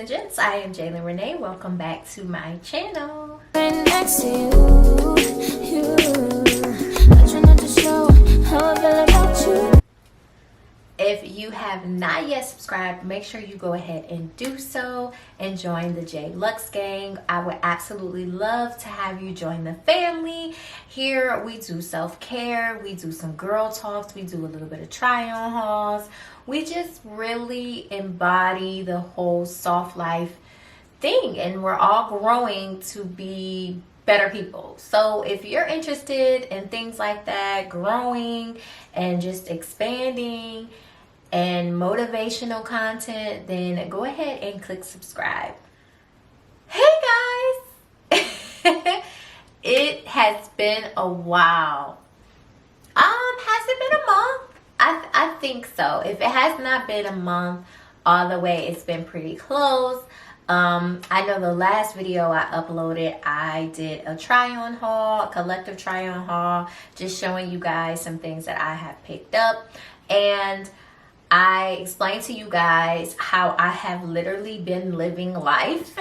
Gents, I am Jaylyn Renee. Welcome back to my channel. Right next to you, I try not to show how I feel about you. If you have not yet subscribed, make sure you go ahead and do so and join the J Lux gang. I would absolutely love to have you join the family. Here we do self-care, we do some girl talks, we do a little bit of try-on hauls. We just really embody the whole soft life thing, and we're all growing to be better people. So if you're interested in things like that, growing and just expanding and motivational content, then go ahead and click subscribe. Hey guys, it has been a while. Has it been a month? I think so. If it has not been a month all the way, it's been pretty close. I know the last video I uploaded, I did a try-on haul, a collective try-on haul, just showing you guys some things that I have picked up. And I explained to you guys how I have literally been living life,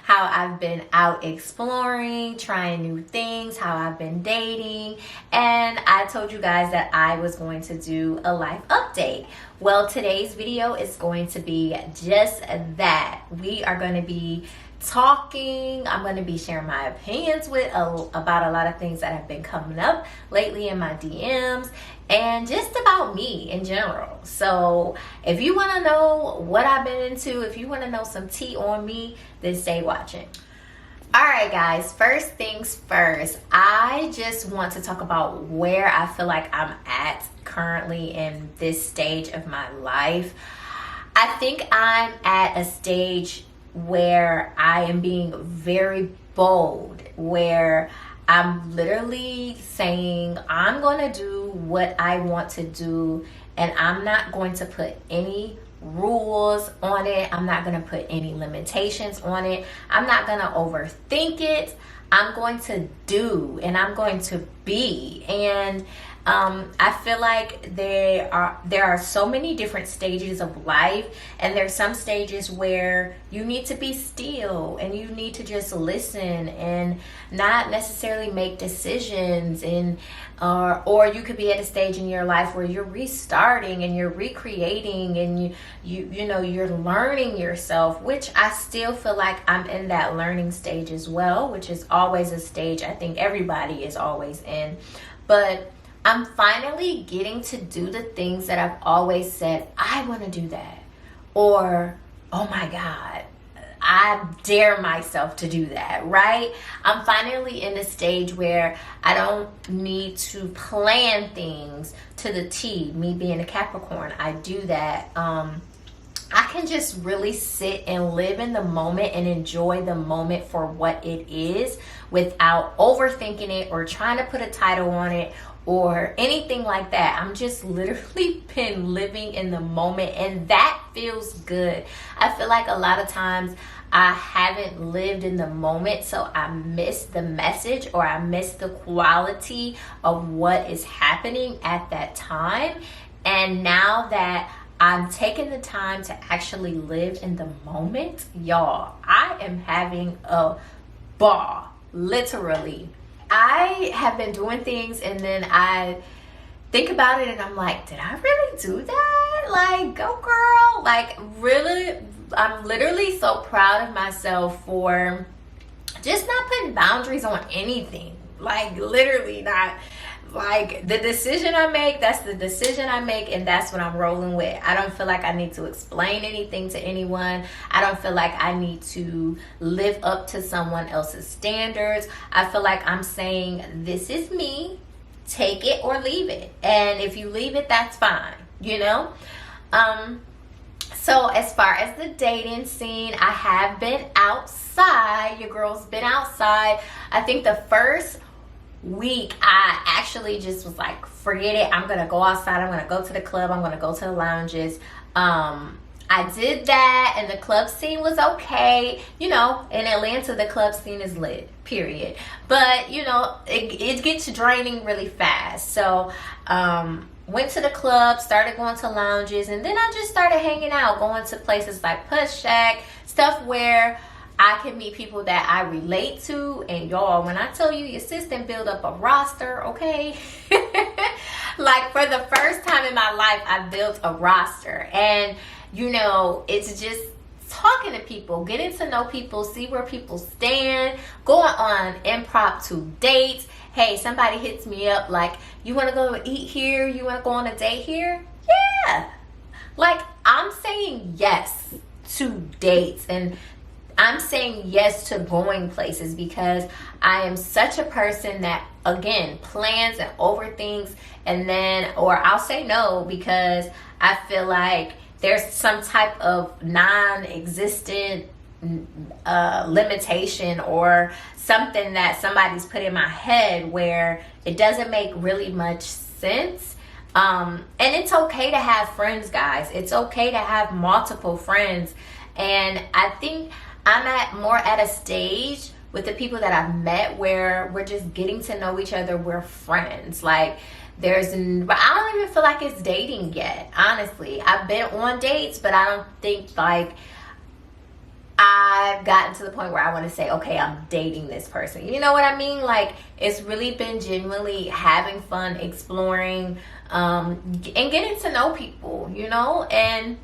how I've been out exploring, trying new things, how I've been dating, and I told you guys that I was going to do a life update. Well, today's video is going to be just that. We are going to be talking. I'm going to be sharing my opinions about a lot of things that have been coming up lately in my DMs, and just about me in general. So if you want to know what I've been into, if you want to know some tea on me, then stay watching. All right, guys, first things first, I just want to talk about where I feel like I'm at currently in this stage of my life. I think I'm at a stage where I am being very bold, where I'm literally saying I'm going to do what I want to do, and I'm not going to put any rules on it. I'm not going to put any limitations on it. I'm not going to overthink it. I'm going to do, and I'm going to be. And I feel like there are so many different stages of life, and there's some stages where you need to be still and you need to just listen and not necessarily make decisions, and or you could be at a stage in your life where you're restarting and you're recreating, and you're learning yourself, which I still feel like I'm in that learning stage as well, which is always a stage I think everybody is always in. But I'm finally getting to do the things that I've always said I want to do that, or oh my God, I dare myself to do that, right? I'm finally in a stage where I don't need to plan things to the T. Me being a Capricorn, I do that. I can just really sit and live in the moment and enjoy the moment for what it is without overthinking it or trying to put a title on it or anything like that. I'm just literally been living in the moment, and that feels good. I feel like a lot of times I haven't lived in the moment, so I miss the message or I miss the quality of what is happening at that time. And now that I'm taking the time to actually live in the moment, y'all, I am having a ball, literally. I have been doing things, and then I think about it and I'm like, did I really do that? Like, go girl. Like, really, I'm literally so proud of myself for just not putting boundaries on anything. Like, literally not. Like, the decision I make, that's the decision I make, and that's what I'm rolling with. I don't feel like I need to explain anything to anyone. I don't feel like I need to live up to someone else's standards. I feel like I'm saying, this is me, take it or leave it. And if you leave it, that's fine, you know? So as far as the dating scene, I have been outside. Your girl's been outside. I think the first week I actually just was like, forget it, I'm gonna go outside, I'm gonna go to the club, I'm gonna go to the lounges. I did that, and the club scene was okay. You know, in Atlanta the club scene is lit, period. But you know, it gets draining really fast. So went to the club, started going to lounges, and then I just started hanging out, going to places like Push Shack, stuff where I can meet people that I relate to. And y'all, when I tell you your sister build up a roster, okay? Like, for the first time in my life, I built a roster. And, you know, it's just talking to people, getting to know people, see where people stand, going on impromptu dates. Hey, somebody hits me up like, you want to go eat here? You want to go on a date here? Yeah. Like, I'm saying yes to dates, and I'm saying yes to going places because I am such a person that, again, plans and overthinks, and then, or I'll say no because I feel like there's some type of non-existent limitation or something that somebody's put in my head where it doesn't make really much sense. And it's okay to have friends, guys. It's okay to have multiple friends. And I think I'm more at a stage with the people that I've met where we're just getting to know each other. We're friends. Like, I don't even feel like it's dating yet, honestly. I've been on dates, but I don't think like I've gotten to the point where I want to say, okay, I'm dating this person. You know what I mean? Like, it's really been genuinely having fun, exploring, and getting to know people, you know? And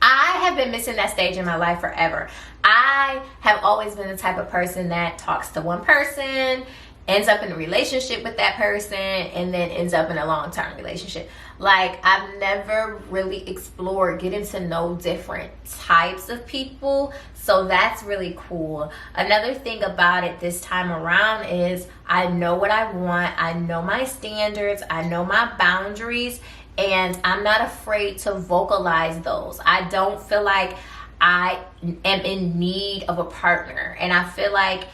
I have been missing that stage in my life forever. I have always been the type of person that talks to one person, ends up in a relationship with that person, and then ends up in a long-term relationship. Like, I've never really explored getting to know different types of people. So that's really cool. Another thing about it this time around is I know what I want. I know my standards. I know my boundaries. And I'm not afraid to vocalize those. I don't feel like I am in need of a partner. And I feel like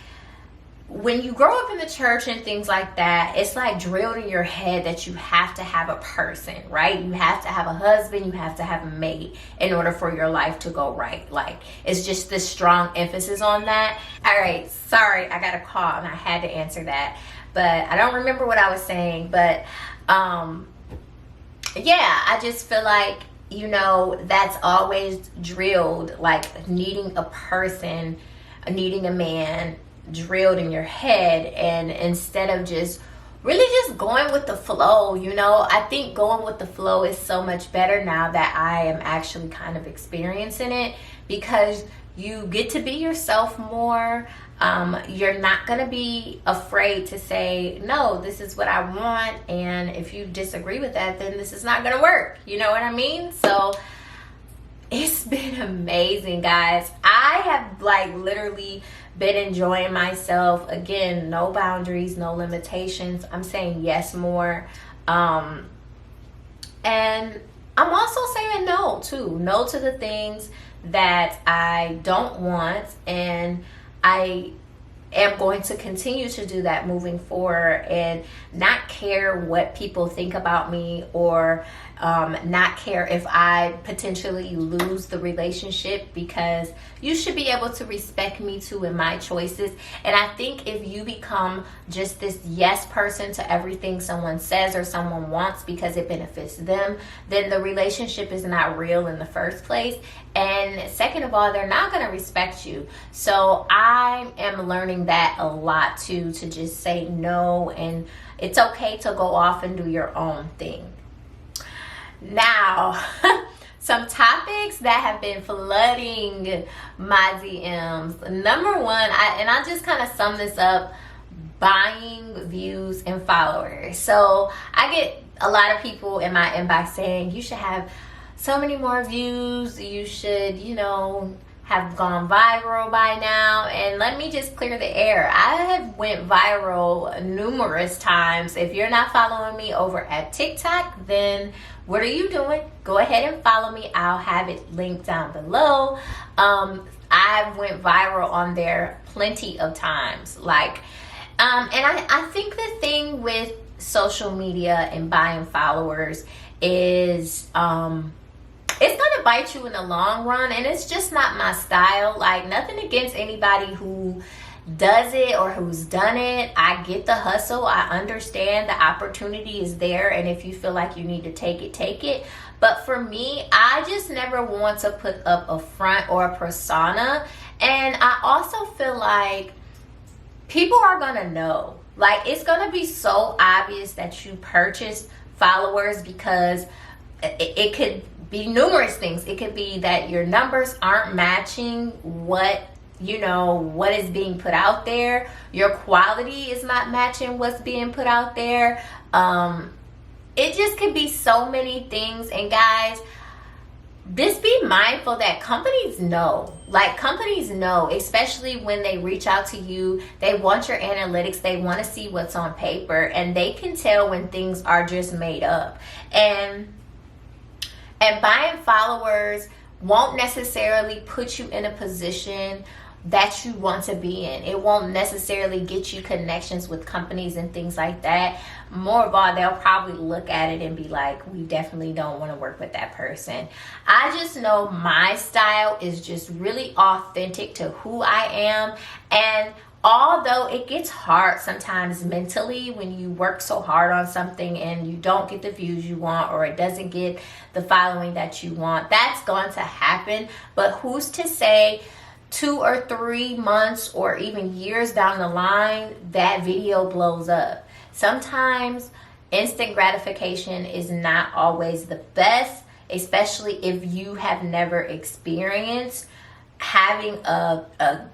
when you grow up in the church and things like that, it's like drilled in your head that you have to have a person, right? You have to have a husband, you have to have a mate in order for your life to go right. Like, it's just this strong emphasis on that. All right, sorry, I got a call and I had to answer that. But I don't remember what I was saying. But yeah, I just feel like, you know, that's always drilled, like needing a person, needing a man, drilled in your head. And instead of just really just going with the flow, you know, I think going with the flow is so much better now that I am actually kind of experiencing it, because you get to be yourself more. You're not going to be afraid to say, no, this is what I want. And if you disagree with that, then this is not going to work. You know what I mean? So it's been amazing, guys. I have like literally been enjoying myself. Again, no boundaries, no limitations. I'm saying yes more. And I'm also saying no too. No to the things that I don't want. And I am going to continue to do that moving forward and not care what people think about me, or not care if I potentially lose the relationship, because you should be able to respect me too in my choices. And I think if you become just this yes person to everything someone says or someone wants because it benefits them, then the relationship is not real in the first place. And second of all, they're not going to respect you. So I am learning that a lot too, to just say no, and it's okay to go off and do your own thing. Now, some topics that have been flooding my DMs. Number one, I just kind of sum this up: buying views and followers. So I get a lot of people in my inbox saying, you should have so many more views, you should, you know, have gone viral by now. And let me just clear the air. I have went viral numerous times. If you're not following me over at TikTok, then what are you doing? Go ahead and follow me. I'll have it linked down below. I've went viral on there plenty of times. Like, and I think the thing with social media and buying followers is, it's gonna bite you in the long run, and it's just not my style. Like, nothing against anybody who does it or who's done it. I get the hustle. I understand the opportunity is there, and if you feel like you need to take it, take it. But for me, I just never want to put up a front or a persona. And I also feel like people are gonna know. Like, it's gonna be so obvious that you purchased followers, because it could be numerous things. It could be that your numbers aren't matching what is being put out there. Your quality is not matching what's being put out there. It just could be so many things. And guys, just be mindful that companies know. Like, companies know, especially when they reach out to you. They want your analytics. They want to see what's on paper, and they can tell when things are just made up. And buying followers won't necessarily put you in a position that you want to be in. It won't necessarily get you connections with companies and things like that. More of all, they'll probably look at it and be like, we definitely don't want to work with that person. I just know my style is just really authentic to who I am. And although it gets hard sometimes mentally when you work so hard on something and you don't get the views you want, or it doesn't get the following that you want, that's going to happen. But who's to say 2 or 3 months or even years down the line that video blows up? Sometimes instant gratification is not always the best, especially if you have never experienced having a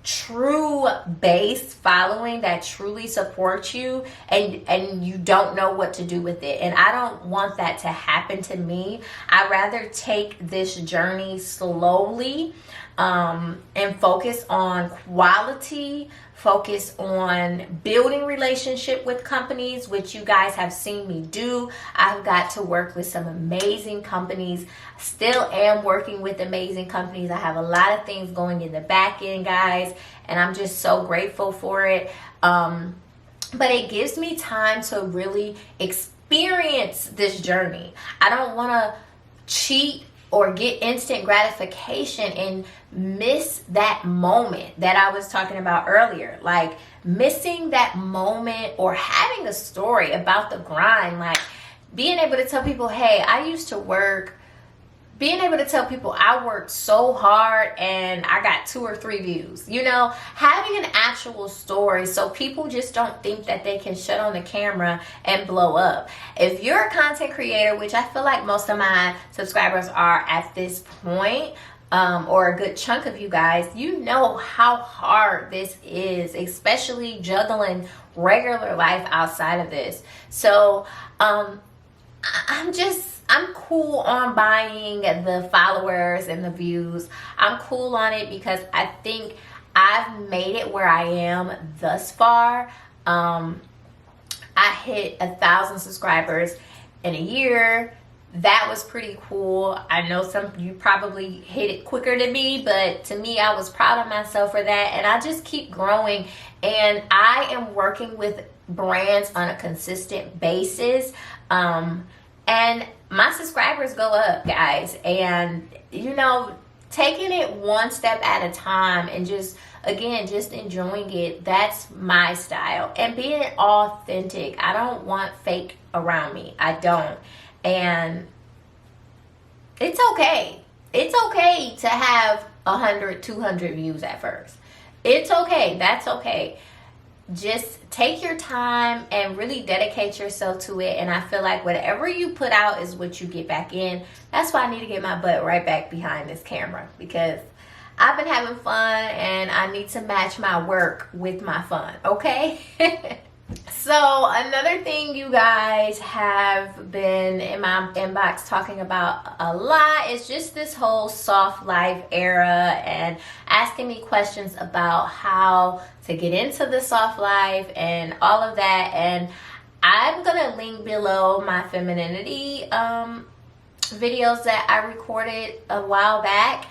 true base following that truly supports you, and you don't know what to do with it. And I don't want that to happen to me. I'd rather take this journey slowly, and focus on quality, focus on building relationship with companies, which you guys have seen me do. I've got to work with some amazing companies. Still am working with amazing companies. I have a lot of things going in the back end, guys, and I'm just so grateful for it. But it gives me time to really experience this journey. I don't want to cheat or get instant gratification and miss that moment that I was talking about earlier. Like, missing that moment, or having a story about the grind. Like, being able to tell people, hey, I used to work. Being able to tell people I worked so hard and I got 2 or 3 views. Having an actual story, so people just don't think that they can shut on the camera and blow up. If you're a content creator, which I feel like most of my subscribers are at this point, or a good chunk of you guys, you know how hard this is, especially juggling regular life outside of this. So I'm cool on buying the followers and the views. I'm cool on it because I think I've made it where I am thus far. I hit 1,000 subscribers in a year. That was pretty cool. I know some of you probably hit it quicker than me, but to me, I was proud of myself for that. And I just keep growing, and I am working with brands on a consistent basis. And my subscribers go up, guys. And, taking it one step at a time and just enjoying it. That's my style. And being authentic. I don't want fake around me. I don't. And it's okay. It's okay to have 100, 200 views at first. It's okay. That's okay. Just take your time and really dedicate yourself to it. And I feel like whatever you put out is what you get back in. That's why I need to get my butt right back behind this camera, because I've been having fun and I need to match my work with my fun, okay? So another thing you guys have been in my inbox talking about a lot is just this whole soft life era, and asking me questions about how to get into the soft life and all of that. And I'm gonna link below my femininity videos that I recorded a while back.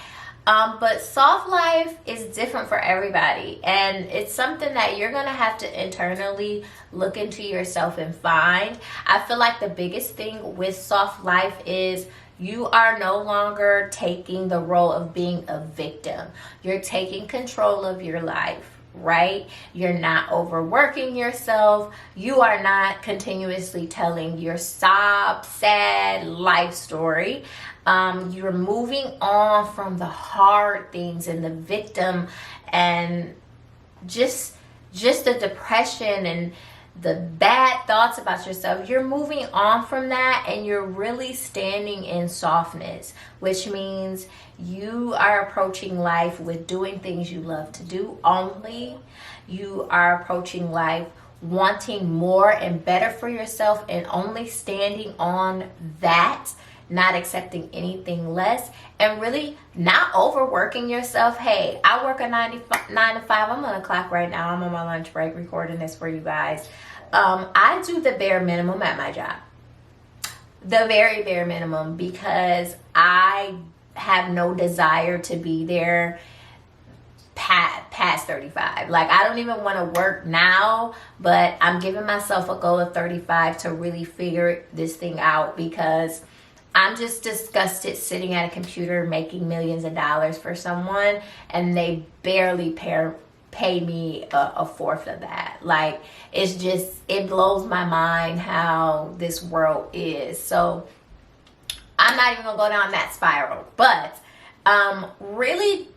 But soft life is different for everybody, and it's something that you're gonna have to internally look into yourself and find. I feel like the biggest thing with soft life is you are no longer taking the role of being a victim. You're taking control of your life. right? You're not overworking yourself. You are not continuously telling your sob, sad life story. You're moving on from the hard things and the victim and just the depression and the bad thoughts about yourself. You're moving on from that, and you're really standing in softness, which means you are approaching life with doing things you love to do only. You are approaching life wanting more and better for yourself and only standing on that, not accepting anything less, and really not overworking yourself. Hey, I work a 9 to 5. I'm on the clock right now. I'm on my lunch break recording this for you guys. I do the bare minimum at my job. The very bare minimum, because I have no desire to be there past 35. Like, I don't even want to work now, but I'm giving myself a goal of 35 to really figure this thing out, because I'm just disgusted sitting at a computer making millions of dollars for someone and they barely pay me a fourth of that. Like, it's just, it blows my mind how this world is. So I'm not even gonna go down that spiral, but really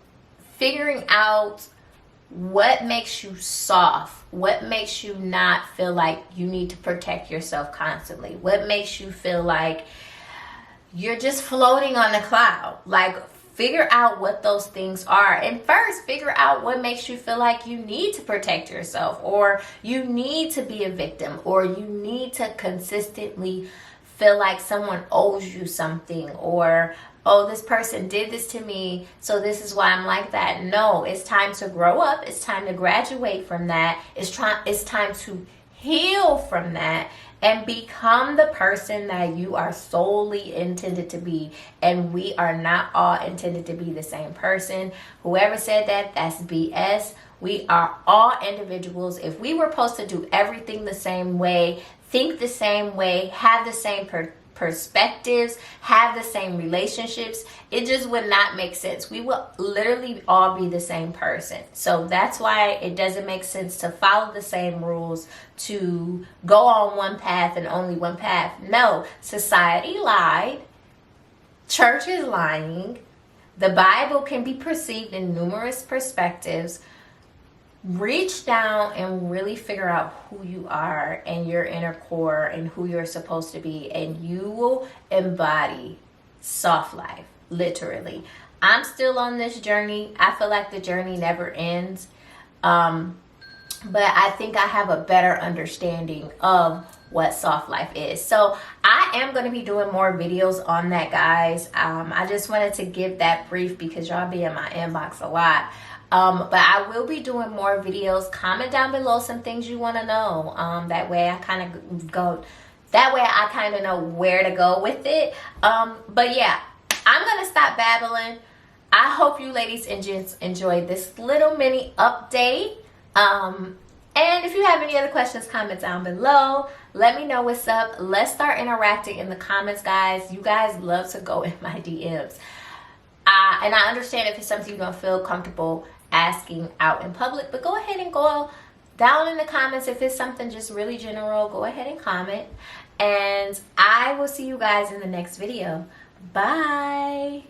figuring out what makes you soft, what makes you not feel like you need to protect yourself constantly, what makes you feel like you're just floating on a cloud. Like, figure out what those things are. And first, figure out what makes you feel like you need to protect yourself, or you need to be a victim, or you need to consistently feel like someone owes you something, or, oh, this person did this to me, so this is why I'm like that. No, it's time to grow up. It's time to graduate from that. It's time to heal from that and become the person that you are solely intended to be. And we are not all intended to be the same person. Whoever said that, that's BS. We are all individuals. If we were supposed to do everything the same way, think the same way, have the same perspectives, have the same relationships, it just would not make sense. We will literally all be the same person. So that's why it doesn't make sense to follow the same rules, to go on one path and only one path. No, society lied, church is lying, the Bible can be perceived in numerous perspectives. Reach down and really figure out who you are and your inner core and who you're supposed to be, and you will embody soft life, literally. I'm still on this journey. I feel like the journey never ends, but I think I have a better understanding of what soft life is. So I am going to be doing more videos on that, guys. I just wanted to give that brief because y'all be in my inbox a lot. But I will be doing more videos. Comment down below some things you want to know. That way I kind of know where to go with it. But yeah, I'm going to stop babbling. I hope you ladies and gents enjoyed this little mini update. And if you have any other questions, comment down below. Let me know what's up. Let's start interacting in the comments, guys. You guys love to go in my DMs. And I understand if it's something you don't feel comfortable asking out in public, but go ahead and go down in the comments. If it's something just really general, go ahead and comment. And I will see you guys in the next video. Bye.